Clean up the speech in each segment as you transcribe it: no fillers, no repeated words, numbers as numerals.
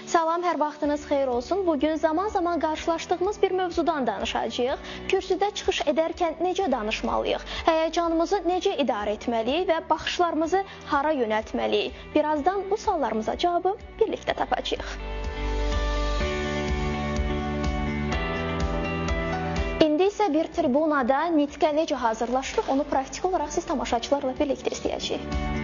Salam, hər vaxtınız xeyir olsun. Bugün zaman-zaman qarşılaşdığımız bir mövzudan danışacağıq. Kürsüdə çıxış edərkən necə danışmalıyıq? Həyəcanımızı necə idarə etməliyik və baxışlarımızı hara yönəltməliyik? Birazdan bu suallarımıza cavabı birlikdə tapacağıq. İndi isə bir tribunada nitqə necə hazırlaşırıq, onu praktik olaraq siz tamaşaçılarla birlikdə istəyəcəyik.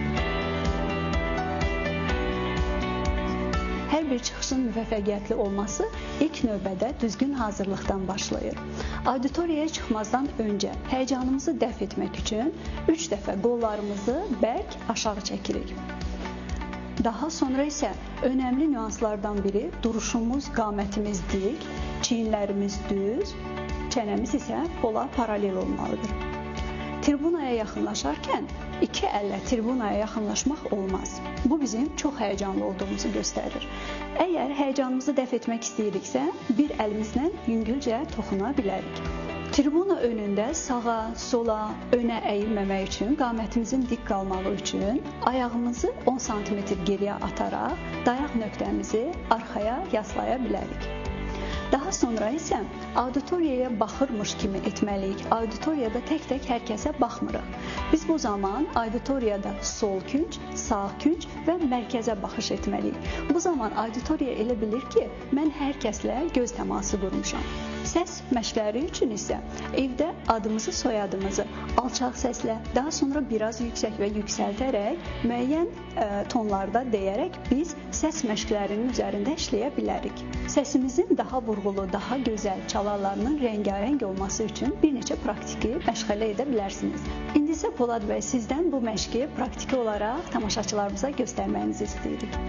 Hər bir çıxışın müvəffəqiyyətli olması ilk növbədə düzgün hazırlıqdan başlayır. Auditoriyaya çıxmazdan öncə həyəcanımızı dəf etmək üçün 3 dəfə qollarımızı bərk aşağı çəkirik. Daha sonra isə önəmli nüanslardan biri duruşumuz, qamətimiz dik, çiyinlərimiz düz, çənəmiz isə pola paralel olmalıdır. Tribunaya yaxınlaşarkən iki əllə tribunaya yaxınlaşmaq olmaz. Bu bizim çox həyəcanlı olduğumuzu göstərir. Əgər həyəcanımızı dəf etmək istəyiriksə, bir əlimizlə yüngülcə toxuna bilərik. Tribuna önündə sağa, sola, önə əyilməmək üçün, qamətimizin dik qalmağı üçün ayağımızı 10 sm geriyə ataraq dayaq nöqtəmizi arxaya yaslaya bilərik. Daha sonra isə auditoriyaya baxırmış kimi etməliyik. Auditoriyada tək-tək hər kəsə baxmırıq. Biz bu zaman auditoriyada sol künc, sağ künc və mərkəzə baxış etməliyik. Bu zaman auditoriya elə bilir ki, mən hər kəslə göz təması qurmuşam. Səs məşqləri üçün isə evdə adımızı, soyadımızı alçaq səslə, daha sonra biraz yüksək və yüksəldərək, müəyyən tonlarda deyərək biz səs məşqlərinin üzərində işləyə bilərik. Səsimizin daha vurğulu, daha gözəl, çalarlarının rəngarəng olması üçün bir neçə praktiki məşğələ edə bilərsiniz. İndi isə Polad bəy, sizdən bu məşqi praktiki olaraq tamaşaçılarımıza göstərməyinizi istəyirik.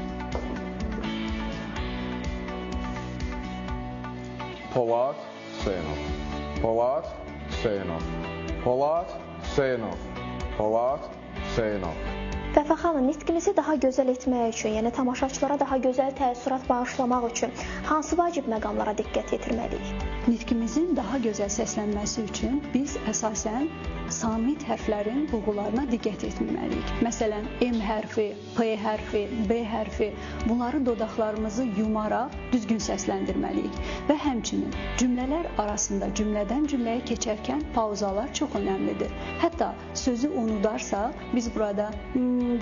Polad Hüseynov, Polad Hüseynov, Polad Hüseynov, Polad Hüseynov. Vəfa xanım, nitqimizi daha gözəl etmək üçün, yəni tamaşaçılara daha gözəl təəssürat bağışlamaq üçün hansı vacib məqamlara diqqət yetirməliyik? Nitqimizin daha gözəl səslənməsi üçün biz əsasən samit hərflərin vurğularına diqqət etməliyik. Məsələn, M hərfi, P hərfi, B hərfi, bunları dodaqlarımızı yumaraq düzgün səsləndirməliyik. Və həmçinin cümlələr arasında cümlədən cümləyə keçərkən pauzalar çox önəmlidir. Hətta sözü unudarsaq, biz burada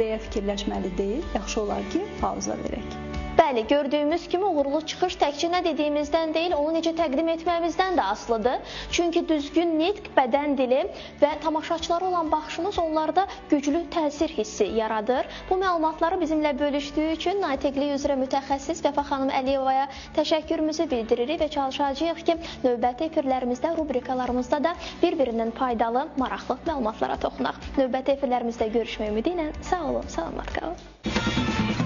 deyə fikirləşməli deyil, yaxşı olar ki, pauza verək. Bəli, gördüyümüz kimi uğurlu çıxış təkcə nə dediyimizdən deyil, onu necə təqdim etməyimizdən də asılıdır. Çünki düzgün nitq, bədən dili və tamaşaçılara olan baxışımız onlarda güclü təsir hissi yaradır. Bu məlumatları bizimlə bölüşdüyü üçün natiqlik üzrə mütəxəssis Vəfa xanım Əliyevaya təşəkkürümüzü bildiririk və çalışacağıq ki, növbəti efirlərimizdə, rubrikalarımızda da bir-birindən faydalı, maraqlı məlumatlara toxunaq. Növbəti efirlərimizdə görüşmək ümidi ilə sağ olun, salamlar qalın.